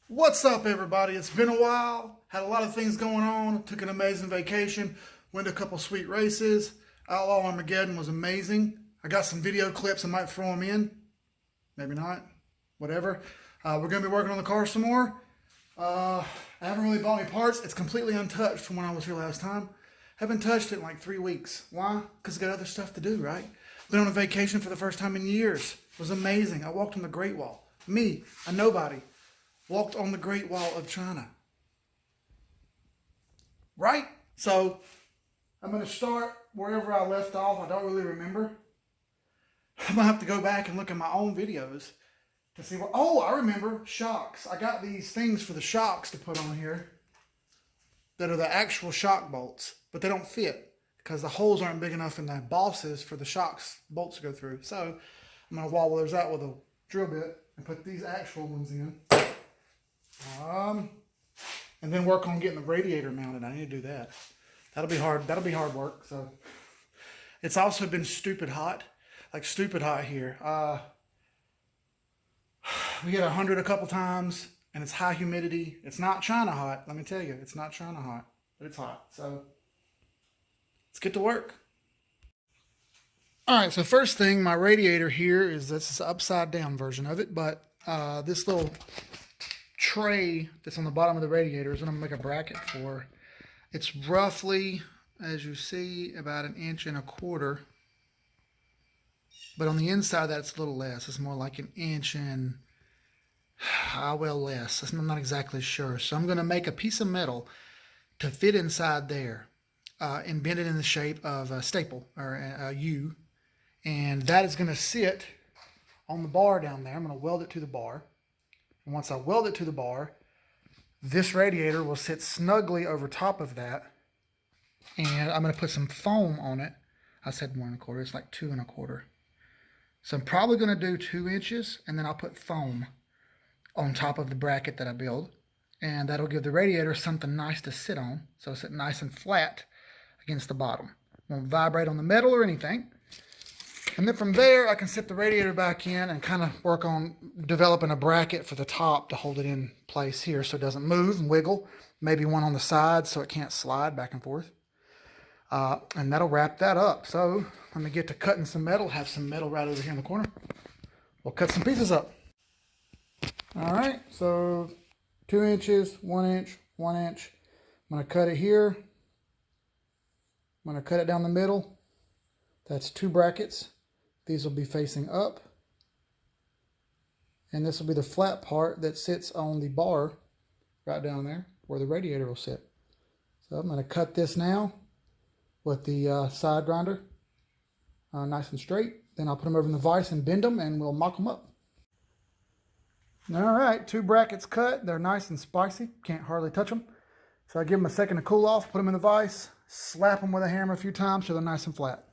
What's up, everybody? It's been a while. Had a lot of things going on. Took an amazing vacation. Went to a couple sweet races. Outlaw Armageddon was amazing. I got some video clips. I might throw them in. Maybe not. Whatever. We're going to be working on the car some more. I haven't really bought any parts. It's completely untouched from when I was here last time. Haven't touched it in like 3 weeks. Why? Because I got other stuff to do, right? Been on a vacation for the first time in years. It was amazing. I walked on the Great Wall. Me, a nobody, walked on the Great Wall of China. Right? So, I'm going to start wherever I left off. I don't really remember. I'm going to have to go back and look at my own videos to see what... Oh, I remember. Shocks. I got these things for the shocks to put on here that are the actual shock bolts, but they don't fit because the holes aren't big enough in the bosses for the shocks bolts to go through. So, I'm going to wobble those out with a drill bit and put these actual ones in. And then work on getting the radiator mounted. I need to do that. That'll be hard. That'll be hard work. So it's also been stupid hot, like stupid hot here. We hit 100 a couple times, and it's high humidity. It's not China hot. Let me tell you, it's not China hot, but it's hot. So let's get to work. All right. So first thing, my radiator here is this is the upside down version of it, but this little tray that's on the bottom of the radiator is what I'm going to make a bracket for. It's roughly, as you see, about 1.25 inches. But on the inside, that's a little less. It's more like 1 inch and, well, less. I'm not exactly sure. So I'm going to make a piece of metal to fit inside there and bend it in the shape of a staple or a U. And that is going to sit on the bar down there. I'm going to weld it to the bar. And once I weld it to the bar, this radiator will sit snugly over top of that. And I'm going to put some foam on it. I said 1.25. It's like 2.25. So I'm probably going to do 2 inches, and then I'll put foam on top of the bracket that I build. And that'll give the radiator something nice to sit on. So it'll sit nice and flat against the bottom. Won't vibrate on the metal or anything. And then from there, I can set the radiator back in and kind of work on developing a bracket for the top to hold it in place here so it doesn't move and wiggle. Maybe one on the side so it can't slide back and forth. And that'll wrap that up. So let me get to cutting some metal. Have some metal right over here in the corner. We'll cut some pieces up. All right, so 2 inches, 1 inch, 1 inch. I'm going to cut it here. I'm going to cut it down the middle. That's 2 brackets. These will be facing up. And this will be the flat part that sits on the bar right down there where the radiator will sit. So I'm going to cut this now with the side grinder nice and straight. Then I'll put them over in the vise and bend them and we'll mock them up. All right, 2 brackets cut. They're nice and spicy. Can't hardly touch them. So I give them a second to cool off, put them in the vise, slap them with a hammer a few times so they're nice and flat.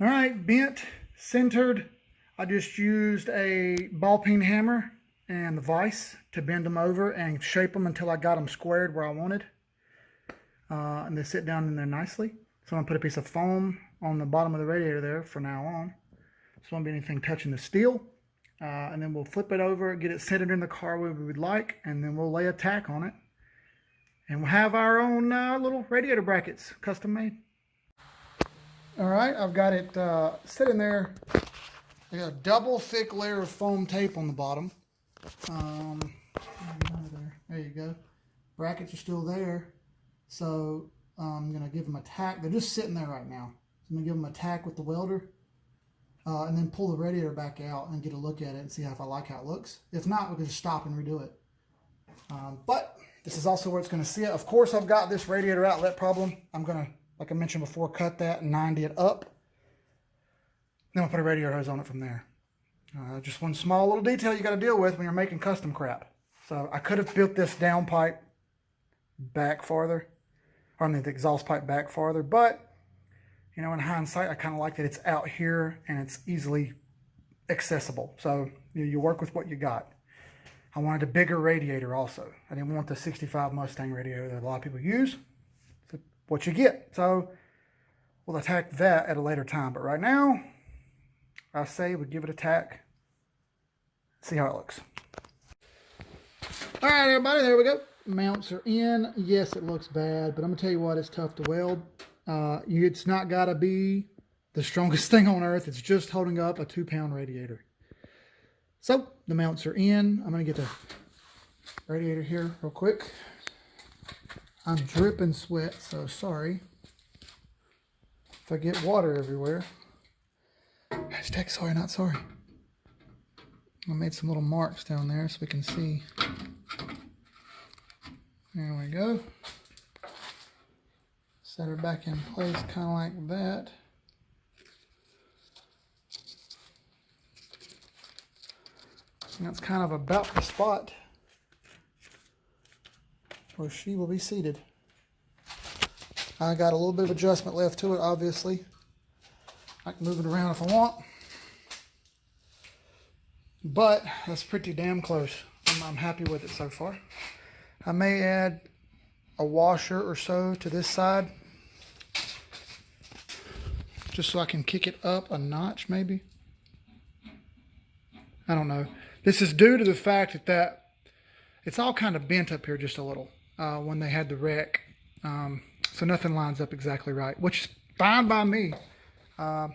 All right, bent, centered. I just used a ball peen hammer and the vise to bend them over and shape them until I got them squared where I wanted. And they sit down in there nicely. So I'm going to put a piece of foam on the bottom of the radiator there for now on. So there won't be anything touching the steel. And then we'll flip it over, get it centered in the car where we would like, and then we'll lay a tack on it. And we'll have our own little radiator brackets, custom made. All right, I've got it sitting there. I got a double thick layer of foam tape on the bottom. There you go. Brackets are still there. So I'm going to give them a tack. They're just sitting there right now. So I'm going to give them a tack with the welder. And then pull the radiator back out and get a look at it and see if I like how it looks. If not, we can just stop and redo it. But this is also where it's going to sit. Of course, I've got this radiator outlet problem. I'm going to, like I mentioned before, cut that and 90 it up. Then we'll put a radiator hose on it from there. Just one small little detail you got to deal with when you're making custom crap. So I could have built this downpipe back farther, or I mean the exhaust pipe back farther, but you know, in hindsight, I kind of like that it's out here and it's easily accessible. So you work with what you got. I wanted a bigger radiator also. I didn't want the 65 Mustang radiator that a lot of people use. It's what you get. So we'll attack that at a later time. But right now, I say we give it a tack, see how it looks. All right, everybody, there we go. Mounts are in. Yes, it looks bad, but I'm gonna tell you what, it's tough to weld. It's not gotta be the strongest thing on earth. It's just holding up a 2-pound radiator. So the mounts are in. I'm gonna get the radiator here real quick. I'm dripping sweat, so sorry if I get water everywhere. Hashtag sorry, not sorry. I made some little marks down there so we can see. There we go. Set her back in place kind of like that. And that's kind of about the spot where she will be seated. I got a little bit of adjustment left to it, obviously. I can move it around if I want. But that's pretty damn close. I'm happy with it so far. I may add a washer or so to this side, just so I can kick it up a notch maybe. I don't know. This is due to the fact that it's all kind of bent up here just a little when they had the wreck. So nothing lines up exactly right, which is fine by me. I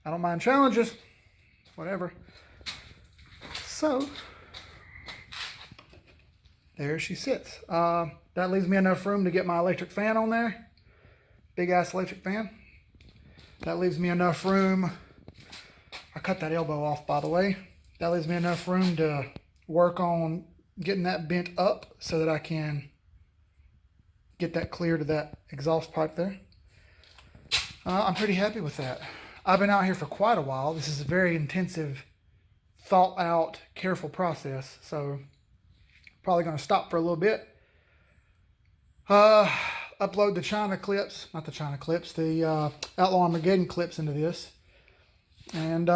don't mind challenges, whatever. So there she sits. That leaves me enough room to get my electric fan on there. Big ass electric fan. That leaves me enough room. I cut that elbow off, by the way. That leaves me enough room to work on getting that bent up so that I can get that clear to that exhaust pipe there. I'm pretty happy with that. I've been out here for quite a while. This is a very intensive, thought out, careful process. So probably going to stop for a little bit. Upload the China clips, not the China clips, the Outlaw Armageddon clips into this. And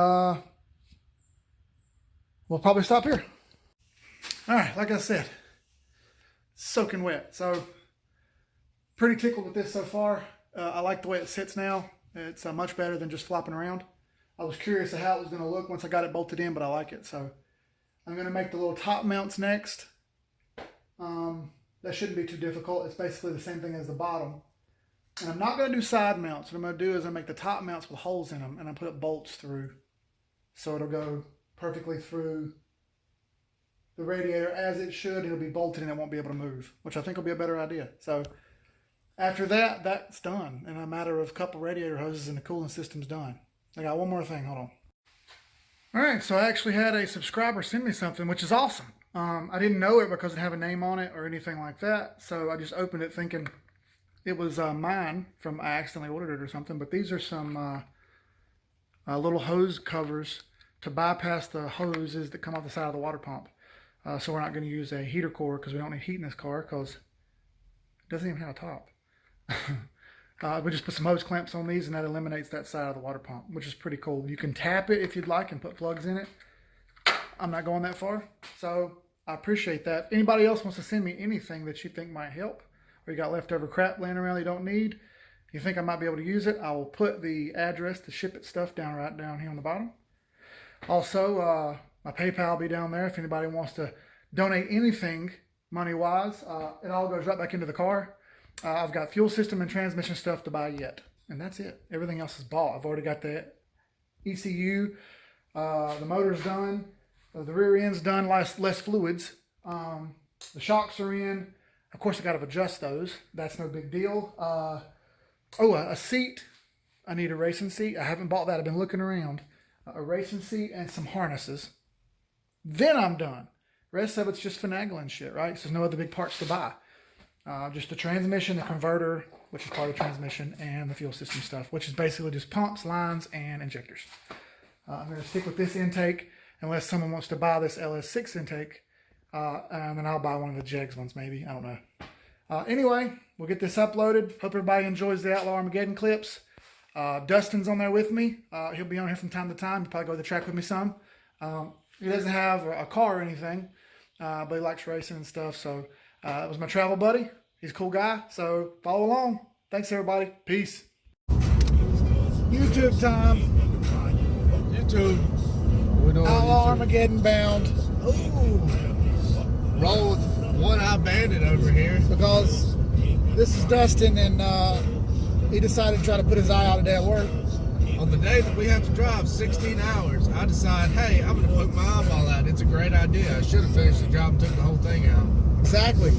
we'll probably stop here. All right, like I said, soaking wet. So pretty tickled with this so far. I like the way it sits now. It's much better than just flopping around. I was curious of how it was going to look once I got it bolted in, but I like it. So I'm going to make the little top mounts next. That shouldn't be too difficult. It's basically the same thing as the bottom. And I'm not going to do side mounts. What I'm going to do is I make the top mounts with holes in them, and I put bolts through. So it'll go perfectly through the radiator as it should. It'll be bolted and it won't be able to move, which I think will be a better idea. So after that, that's done. In a matter of a couple radiator hoses and the cooling system's done. I got one more thing, hold on. All right, so I actually had a subscriber send me something, which is awesome. I didn't know it because it didn't have a name on it or anything like that. So I just opened it thinking it was mine from, I accidentally ordered it or something. But these are some little hose covers to bypass the hoses that come off the side of the water pump. So we're not going to use a heater core because we don't need heat in this car because it doesn't even have a top. We just put some hose clamps on these and that eliminates that side of the water pump, which is pretty cool. You can tap it if you'd like and put plugs in it. I'm not going that far, so I appreciate that. If anybody else wants to send me anything that you think might help, or you got leftover crap laying around you don't need, you think I might be able to use it, I will put the address to ship it stuff down right down here on the bottom. Also, my PayPal will be down there if anybody wants to donate anything money-wise. It all goes right back into the car. I've got fuel system and transmission stuff to buy yet, and that's it. Everything else is bought. I've already got the ECU, the motor's done, the rear end's done, less fluids. The shocks are in. Of course, I got to adjust those. That's no big deal. A seat. I need a racing seat. I haven't bought that. I've been looking around. A racing seat and some harnesses. Then I'm done. Rest of it's just finagling shit, right? So there's no other big parts to buy. Just the transmission, the converter, which is part of the transmission, and the fuel system stuff, which is basically just pumps, lines, and injectors. I'm going to stick with this intake unless someone wants to buy this LS6 intake, and then I'll buy one of the Jegs ones maybe. I don't know. Anyway, we'll get this uploaded. Hope everybody enjoys the Outlaw Armageddon clips. Dustin's on there with me. He'll be on here from time to time. He'll probably go to the track with me some. He doesn't have a car or anything, but he likes racing and stuff, so... that was my travel buddy. He's a cool guy, so follow along. Thanks, everybody. Peace. YouTube time. YouTube. We're doing Outlaw YouTube. Armageddon bound. Ooh. Roll with one-eye bandit over here. because this is Dustin, and he decided to try to put his eye out today at work. On the day that we have to drive 16 hours, I decide, hey, I'm going to poke my eyeball out. It's a great idea. I should have finished the job and took the whole thing out. Exactly.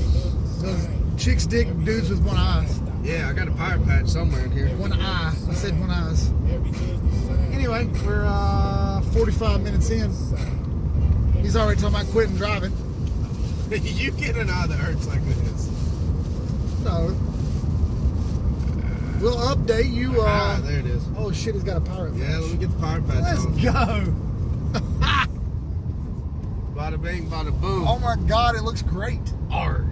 Those chicks dig dudes with one eye. Yeah, I got a pirate patch somewhere in here. One eye. I said one eyes. Anyway, we're 45 minutes in. He's already talking about quitting driving. You get an eye that hurts like this. No. We'll update you. There it is. Oh shit, he's got a pirate patch. Yeah, let me get the pirate patch Let's on. go. Bada bing, bada boom. Oh my god, it looks great. Arg.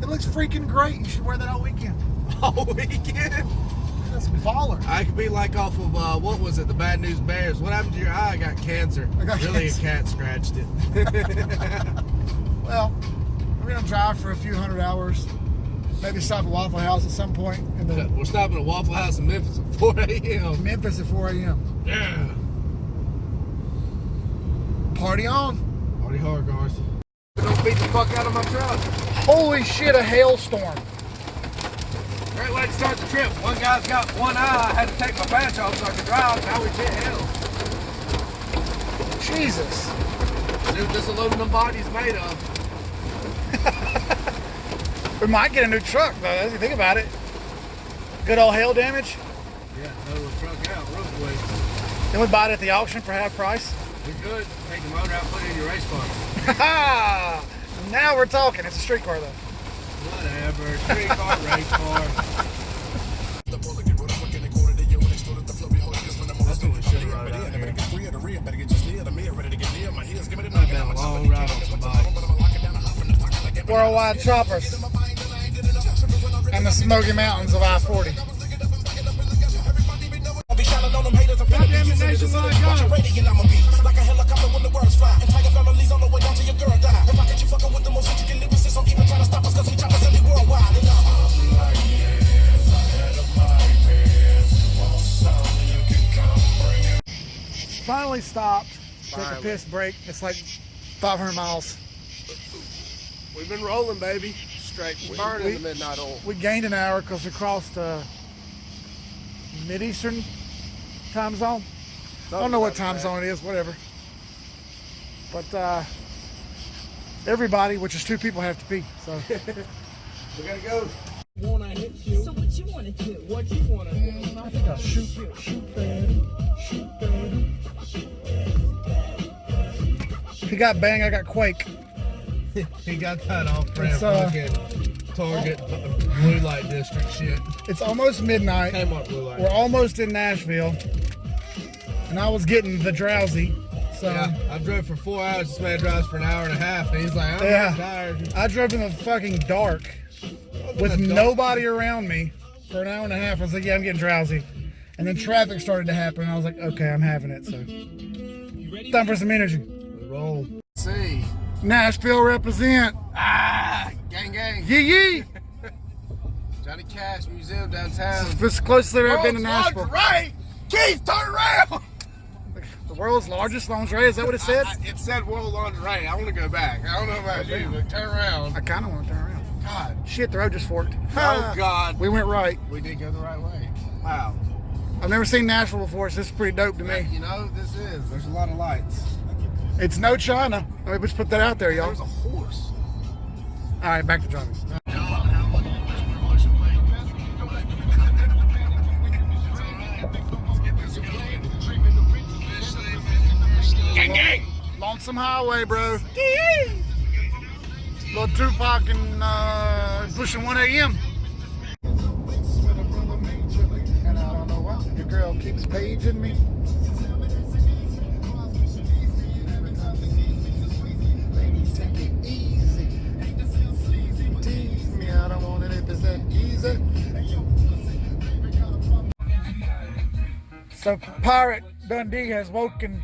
It looks freaking great. You should wear that all weekend. All weekend. That's baller. I could be like off of, what was it, the Bad News Bears. What happened to your eye? I got cancer. I got really, cancer. a cat scratched it. Well, we're gonna drive for a few hundred hours. Maybe stop at Waffle House at some point. And then We're stopping at Waffle House in Memphis at 4 a.m. Memphis at 4 a.m. Yeah. Party on. Party hard, Garth. Don't beat the fuck out of my truck. Holy shit, a hailstorm. Great way to start the trip. One guy's got one eye. I had to take my patch off so I could drive. Now we hit hell. Jesus. See what this aluminum body's made of. We might get a new truck, though, as you think about it. Good old hail damage. Yeah, no truck out, roof away. Then we buy it at the auction for half price. We're good. Take the motor out, put it in your race car. Now we're talking. It's a street car, though. Whatever. Street car, race car. That's what we should have rode out here. I've been a long ride on some bikes. Worldwide choppers. And the Smoky Mountains of I-40. Goddamn it, nationwide, go! Finally stopped. Took a Finally. piss break. It's like 500 miles. We've been rolling, baby. Straight burning the midnight oil. We gained an hour because we crossed mid-eastern time zone. I don't know what time zone it is, whatever. But everybody, which is 2 people, have to pee. So We gotta go. So what you want to do? What you wanna do? I think I'll shoot that. He got Bang, I got Quake. He got that off-ramp It's, fucking Target blue light district shit. It's almost midnight. Kmart blue light. We're almost in Nashville. And I was getting the drowsy. So Yeah, I drove for 4 hours. This man drives for an hour and a half, and he's like, I'm Yeah. tired. I drove in the fucking dark with In the dark. nobody around me for an hour and a half. I was like, yeah, I'm getting drowsy. And then traffic started to happen. And I was like, okay, I'm having it. So time for some energy. We roll. See. Nashville represent. Gang, gang. Yee yee. Johnny Cash Museum downtown. This is the closest I've ever been to Nashville. Right. Keith, turn around. The world's largest lingerie. Is that what it said? It said World Lingerie. I want to go back. I don't know about you, but turn around. I kind of want to turn around. God. Shit, the road just forked. Oh, God. We went right. We did go the right way. Wow. I've never seen Nashville before, so this is pretty dope to me. You know, there's a lot of lights. It's no China. Let me just put that out there, y'all. There's a horse. All right, back to driving. Gang, gang. Lonesome Highway, bro. Little Tupac and pushing 1 a.m. And I don't know why your girl keeps paging me. Lady, take it easy. Tease me, I don't want it if it's that easy. So Pirate Dundee has woken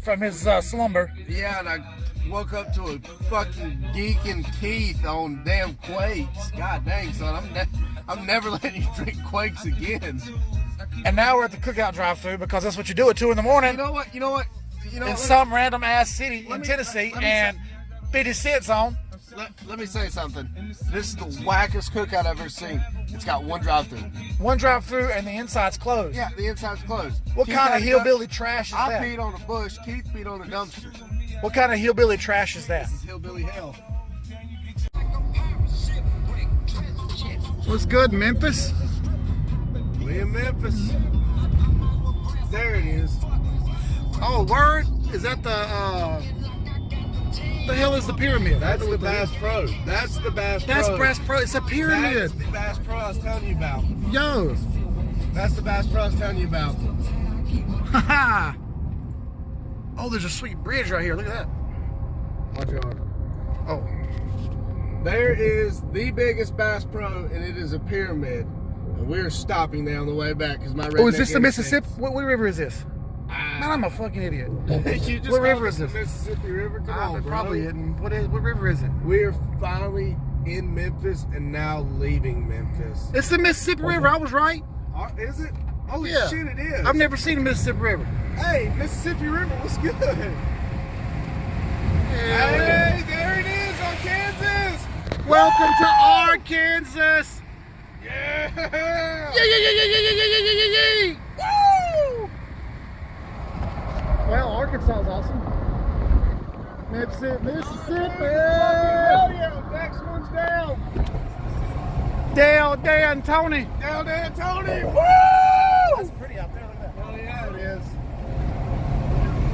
from his slumber. Yeah, and I woke up to a fucking geeking Keith on damn Quakes. God dang, son, I'm never letting you drink Quakes again. And now we're at the cookout drive-thru because that's what you do at 2 in the morning You know what? in some random ass city in Tennessee, let me and 50 cents on. let me say something. This is the wackest cookout I've ever seen. It's got one drive-through. One drive through and the inside's closed. Yeah, the inside's closed. What Keith kind of had hillbilly trash is I that? peed on a bush. Keith peed on a dumpster. What kind of hillbilly trash is that? This is hillbilly hell. What's good, Memphis? We in Memphis. There it is. Oh, word? Is that the hell is the pyramid? That's the Bass Pro. That's the Bass Pro. That's Bass Pro. It's a pyramid. That's the Bass Pro I was telling you about. Yo. That's the Bass Pro I was telling you about. Haha. Oh, there's a sweet bridge right here. Look at that. Watch out. Oh. There is the biggest Bass Pro, and it is a pyramid. And we're stopping there on the way back because my redneck Oh, is this the instincts- Mississippi? What river is this? Man, I'm a fucking idiot. You just What called river it is the this? Mississippi River. Come on, It bro. probably isn't. What river is it? We are finally in Memphis and now leaving Memphis. It's the Mississippi River. I was right. Is it? Holy Yeah. shit, it is. I've never seen the Mississippi River. Hey, Mississippi River, what's good? Yeah. Hey, there it is on Kansas. Welcome to Arkansas. Yeah. Yeah. Woo! Well, Arkansas is awesome. Mississippi. Hell yeah, next one's down. Dale, Dan, Tony. Down there, Tony. Woo! That's pretty out there. Look at that. Hell yeah, it is.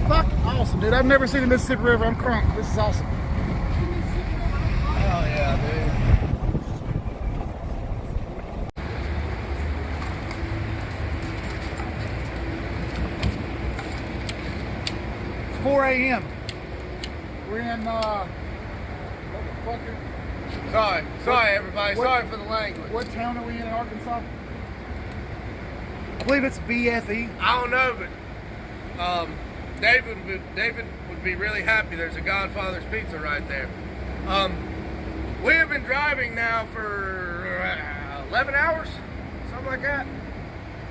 Fuck awesome, dude. I've never seen the Mississippi River. I'm crunk. This is awesome. Hell yeah, dude. It's 4 a.m. We're in, motherfucker. Sorry, everybody. What- Sorry for the language. What town are we in Arkansas? I believe it's BFE. I don't know, but David would be really happy. There's a Godfather's Pizza right there. We have been driving now for 11 hours, something like that.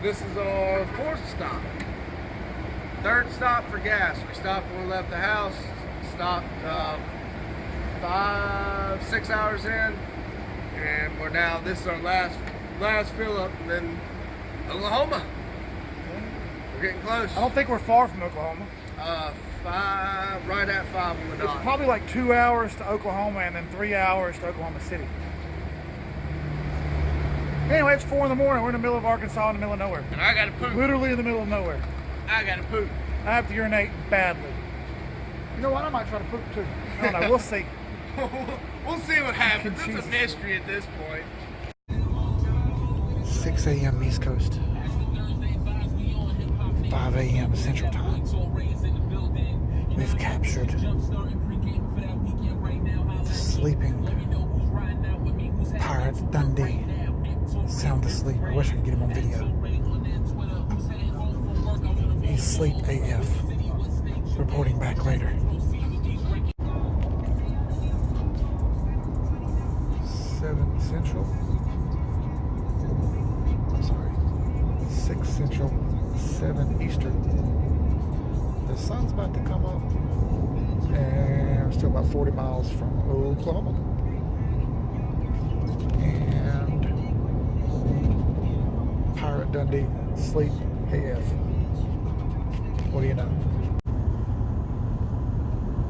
This is our fourth stop. Third stop for gas. We stopped when we left the house. Stopped 5-6 hours in, and we're now. This is our last fill up, and then Oklahoma. We're getting close. I don't think we're far from Oklahoma. 5, right at 5 on the It's dot. probably like 2 hours to Oklahoma and then 3 hours to Oklahoma City. Anyway, it's 4 in the morning. We're in the middle of Arkansas, in the middle of nowhere. And I gotta poop. Literally in the middle of nowhere. I gotta poop. I have to urinate badly. You know what? I might try to poop too. I don't know. We'll see. We'll see what happens. It's Jesus. a mystery at this point. 6 a.m. East Coast. 5 a.m. Central Time. We've captured the sleeping Pirate Dundee. Sound asleep. I wish I could get him on video. He's asleep AF. Reporting back later. 7 Central. I'm sorry. 6 Central, 7 Eastern. The sun's about to come up. And we're still about 40 miles from Oklahoma. And Pirate Dundee, sleep AF. What do you know?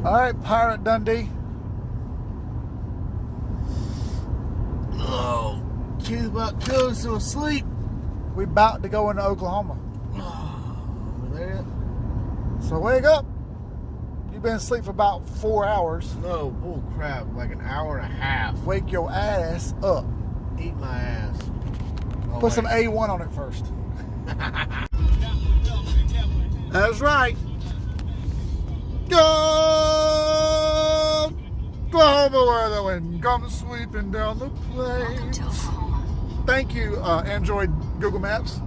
All right, Pirate Dundee. Oh, kid's about to kill us to sleep. We about to go into Oklahoma. Over there? So wake up. You've been asleep for about 4 hours. No, bull crap. Like an hour and a half. Wake your ass up. Eat my ass. Oh, Put some wait. A1 on it first. That's right. Go! Oklahoma, where the wind comes sweeping down the plains. Thank you, Android Google Maps.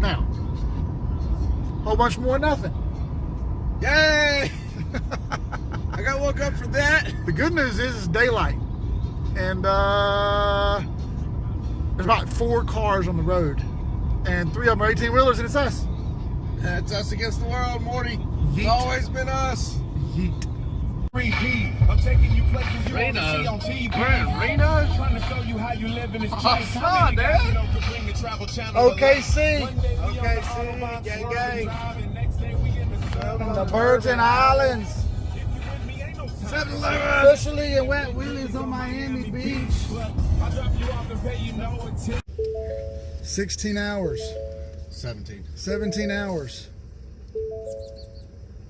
Now, whole bunch more nothing. Yay! I got woke up for that. The good news is it's daylight. And there's about 4 cars on the road. And 3 of them are 18-wheelers, and it's us. That's us against the world, Morty. It's Yeet. always been us. Yeet. 3 WHP. I'm taking you places you Reno. only see on TV. We're in Reno? Trying to show you how you live in this place. Oh, How many guys dude. you know could bring the travel channel to OKC. life? One day we on the OKC, Autobahn, gang, swerving, gang. driving. Next day we in the sun. The Virgin Islands. If you with me, ain't no 7-Eleven. Officially in Wet Willie's on Miami Beach. I drop you off and pay you no attention. 16 hours. 17. 17 hours.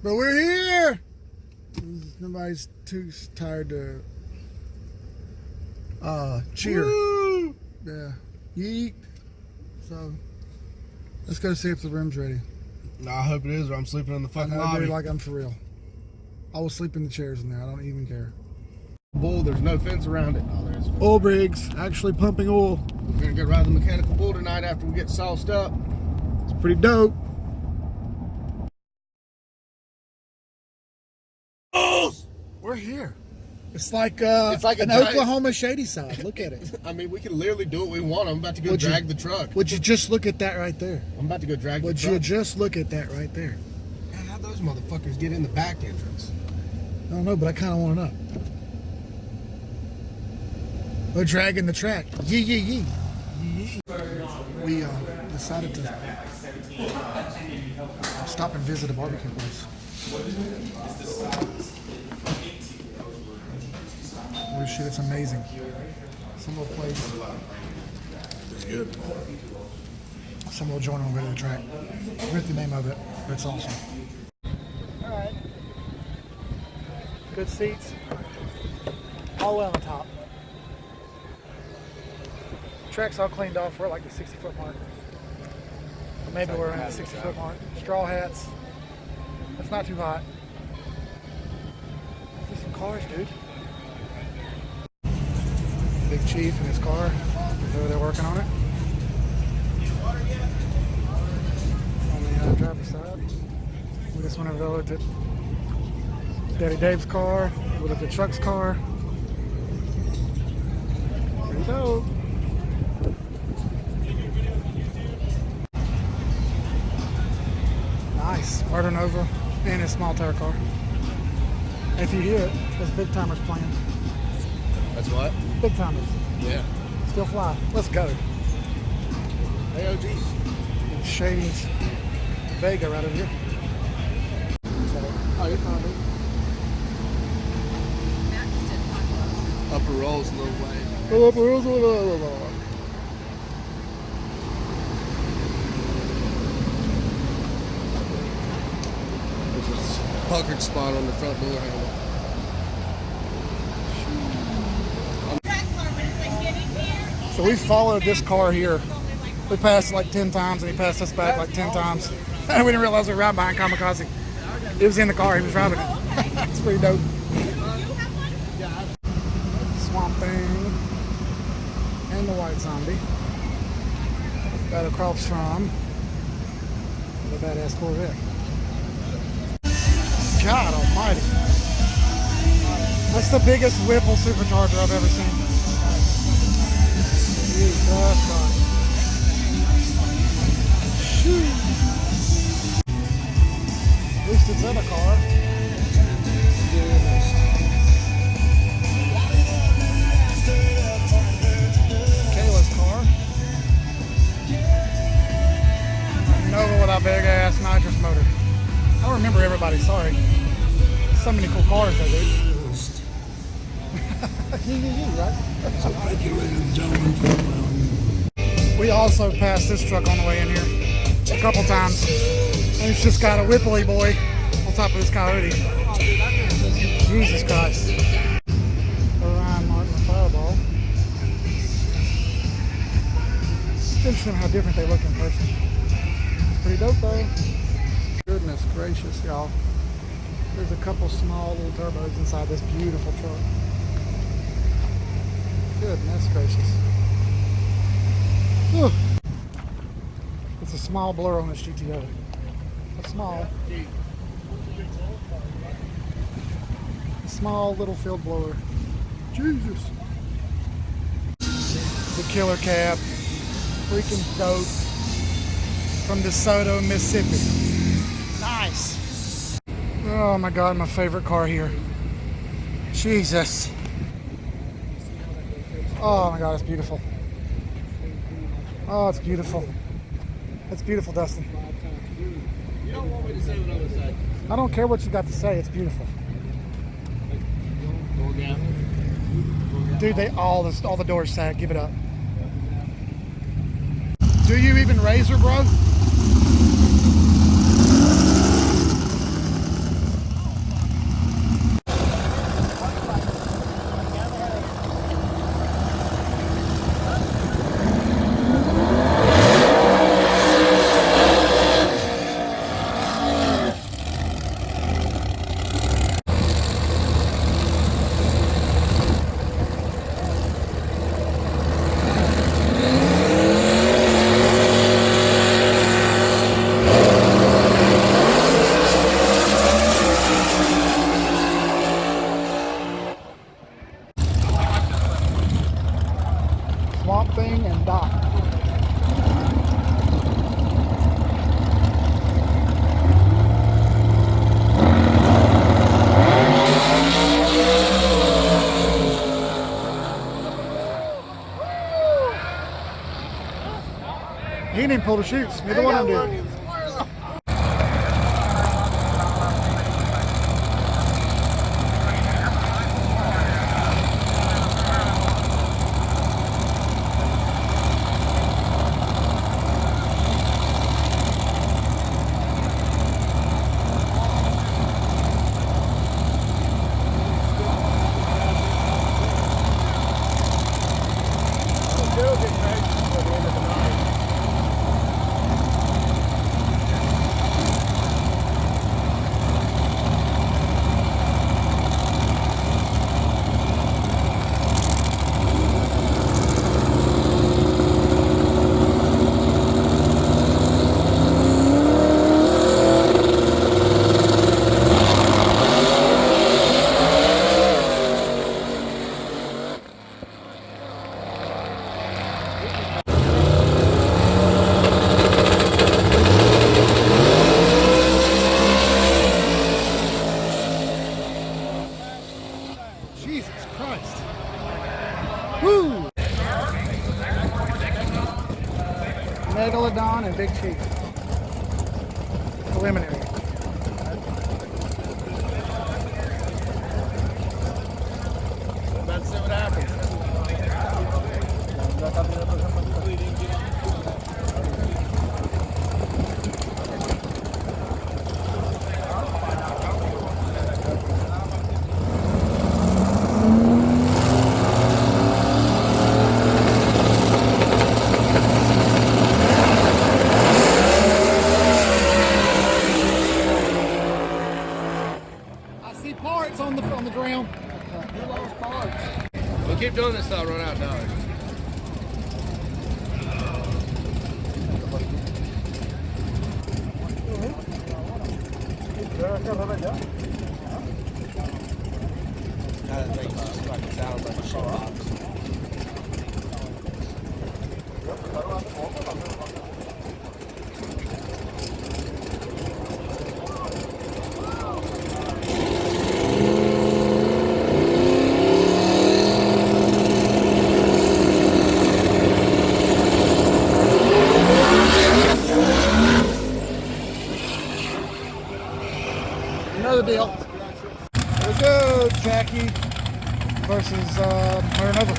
But we're here. Nobody's too tired to cheer. Woo! Yeah. Yeet. So let's go see if the room's ready. No, I hope it is, or I'm sleeping in the I fucking know, lobby. dude, like I'm for real. I will sleep in the chairs in there. I don't even care. Bull, there's no fence around it. Oh, there is. Oil rigs actually pumping oil. We're gonna go ride the mechanical bull tonight after we get sauced up. It's pretty dope. We're here. It's like It's like a an giant- Oklahoma shady side. Look at it. I mean, we can literally do what we want. I'm about to go Would you- drag the truck. Would you just look at that right there? I'm about to go drag Would the you truck. just look at that right there? Man, how'd those motherfuckers get in the back entrance? I don't know, but I kind of want to know. We're dragging the track. Yee, yee, yee. We decided to stop and visit a barbecue place. Holy shit, it's amazing. Some little place. It's good. Some little joint on the the track. I forget the name of it, but it's awesome. Alright. Good seats. All the way on the top. Track's all cleaned off. We're at like the 60-foot mark. Or maybe we're around the 60-foot mark. Straw hats. It's not too hot. There's some cars, dude. Big Chief in his car. He's over there working on it. On the driver's side. We just went over there, looked at Daddy Dave's car. We looked at Chuck's car. Pretty dope. Nice. Murder Nova and his small tower car. And if you hear it, there's Big Timers playing. That's what? Big Timers. Yeah. Still fly. Let's go. AOGs. Shady's Vega right over here. Oh, you're fine, dude. Upper rolls a little way. There's a puckered spot on the front door handle. So we followed this car here. We passed it like 10 times and he passed us back like 10 times. And we didn't realize we were right behind Kamikaze. He was in the car, he was driving it. It's pretty dope. Swamp Thing. And the White Zombie. Got across from the badass Corvette. God almighty. That's the biggest Whipple supercharger I've ever seen. Jesus Christ. Shoot. At least it's in a car. Kayla's car. Nova with a big ass nitrous motor. I don't remember everybody, sorry. So many cool cars though, dude. Right? We also passed this truck on the way in here a couple times. And it's just got a Whippley boy on top of this Coyote. Jesus Christ. Orion Martin Fireball. It's interesting how different they look in person. It's pretty dope though. Goodness gracious, y'all. There's a couple small little turbos inside this beautiful truck. Goodness gracious. Whew. It's a small blur on this GTO. A small little field blower. Jesus. The killer cab. Freaking dope. From DeSoto, Mississippi. Nice. Oh my God, my favorite car here. Jesus. Oh my God, it's beautiful. Oh, it's beautiful. It's beautiful, Dustin. You don't want me to say what I'm going to say. I don't care what you got to say. It's beautiful. Go again. Dude, all the doors sag. Give it up. Do you even razor, bro? Swamp Thing and Doc. He didn't even pull the chutes. Neither one of them did. Jesus Christ. Woo! Megalodon and Big Chief. Preliminary. Let's see what happens. I see parts on the ground. We'll keep doing this till I run out of dollars. Another deal. Here we go, Jackie versus Marinova.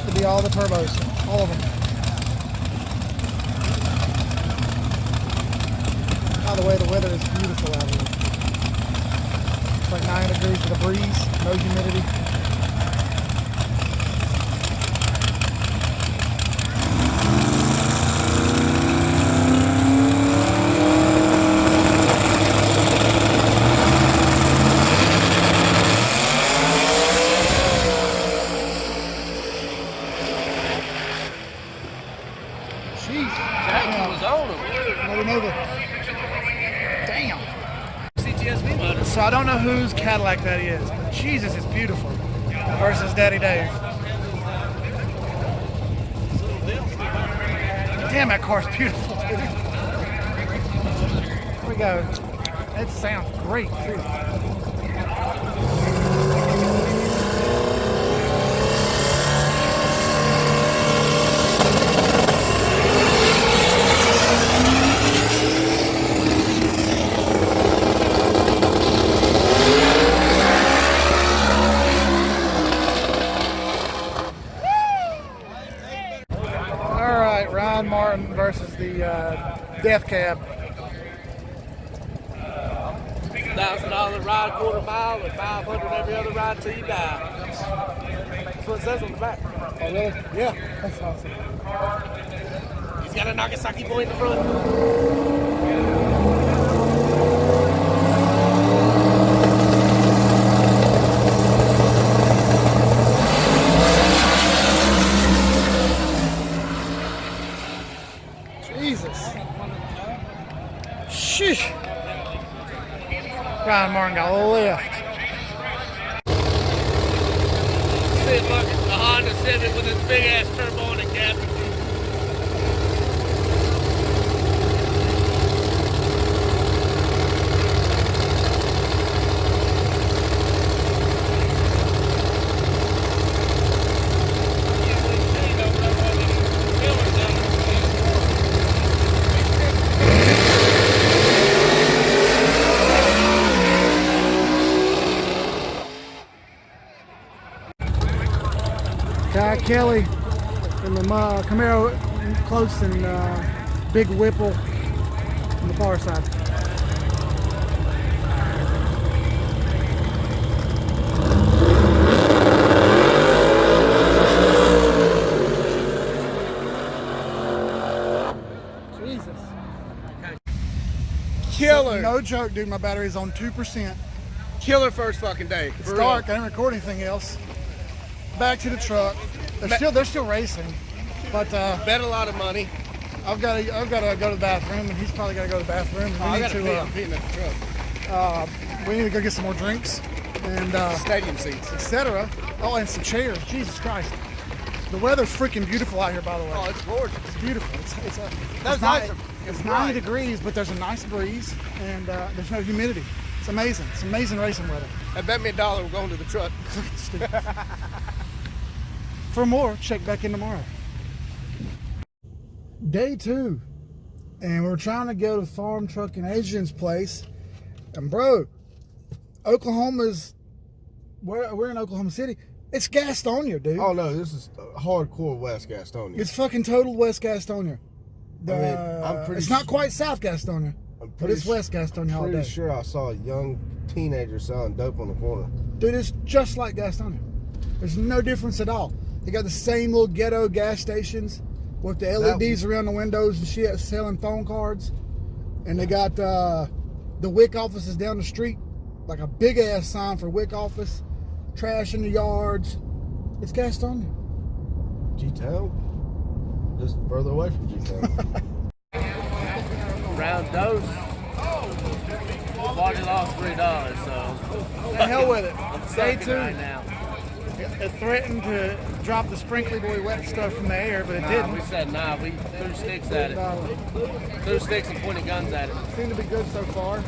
Could be all the turbos, all of them. By the way, the weather is beautiful out here. It's like 9 degrees with a breeze, no humidity. Jeez. Jackie was on him. Another Nova. Damn. CTSV motor. So I don't know whose Cadillac that is, but Jesus, it's beautiful. Versus Daddy Dave. Damn, that car's beautiful, dude. we go. It sounds great too. All right, Ryan Martin versus the Death Cab. $1,000 ride quarter mile and 500 every other ride till you die. That's what it says on the back. Oh, really? Yeah, that's awesome. He's got a Nagasaki boy in the front. Jesus. Sheesh. Ryan Martin got left. See fucking the Honda Civic with its big ass turbo on it, Captain. Guy Kelly in the Camaro close and big Whipple on the far side. Jesus. Killer. No joke, dude. My battery's on 2%. Killer first fucking day. It's dark. I didn't record anything else. Back to the truck. They're still racing, but Bet a lot of money. I've got to go to the bathroom, and he's probably got to go to the bathroom. I gotta pee. I'm peeing at the truck. We need to go get some more drinks and Stadium seats. etc. Oh, and some chairs. Jesus Christ. The weather's freaking beautiful out here, by the way. Oh, it's gorgeous. It's beautiful. It's That's nice. nice. It's Right. 90 degrees, but there's a nice breeze, and there's no humidity. It's amazing. It's amazing racing weather. I bet me $1 we're going to the truck. Stupid. For more, check back in tomorrow. Day 2, and we're trying to go to Farm Truck and Adrian's place. And bro, Oklahoma's, we're in Oklahoma City. It's Gastonia, dude. Oh no, this is hardcore West Gastonia. It's fucking total West Gastonia. I'm pretty it's not quite South Gastonia, but it's West Gastonia all Pretty day. sure I saw a young teenager selling dope on the corner. Dude, it's just like Gastonia. There's no difference at all. They got the same little ghetto gas stations with the LEDs around the windows and shit, selling phone cards. And they got the WIC offices down the street, like a big ass sign for WIC office. Trash in the yards. It's Gastonia. G-Town? Just further away from G-Town. Round dose. I've already lost $3, so The hell with it. I'm Day sucking 2. right now. It threatened to drop the sprinkly boy wet stuff from the air, but it Nah, didn't. we said nah. We threw sticks at it. Threw sticks and pointed guns at it. Seemed to be good so far.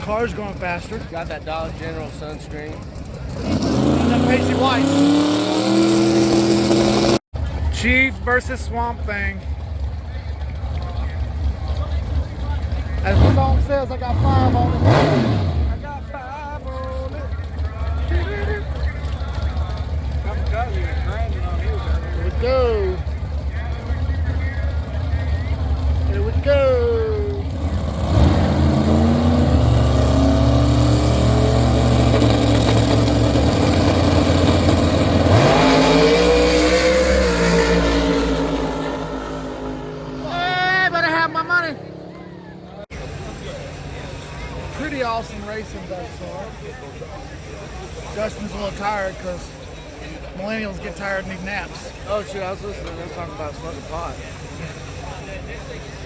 Cars going faster. Got that Dollar General sunscreen. That pasty white. Chief versus Swamp Thing. As the song says, I got 5 on it. I got 5 on it. Here we go. Here we go. Hey, better have my money. Pretty awesome racing thus far. Dustin's a little tired because millennials get tired and need naps. Oh shit! I was listening to them talking about smoking pot.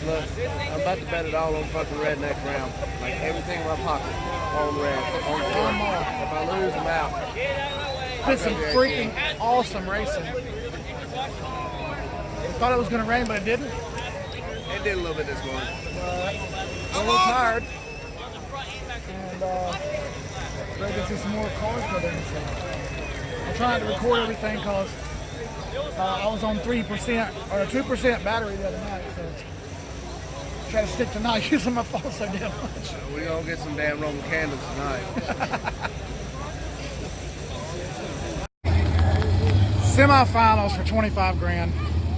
Look, I'm about to bet it all on fucking redneck round. Like everything in my pocket on red. On One more. If I lose, I'm out. Did some freaking awesome racing. I thought it was going to rain, but it didn't. It did a little bit this morning. We're a little tired. And ready to see some more cars go there. I'm trying to record everything because I was on 3% or a 2% battery the other night. So try to stick to not using my phone so damn much. We're going to get some damn Roman candles tonight. Semifinals for 25 grand.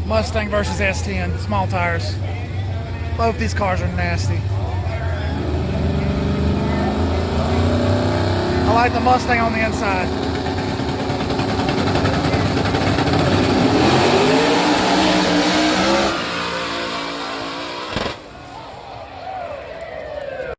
Mustang versus S10, small tires. Both these cars are nasty. I like the Mustang on the inside.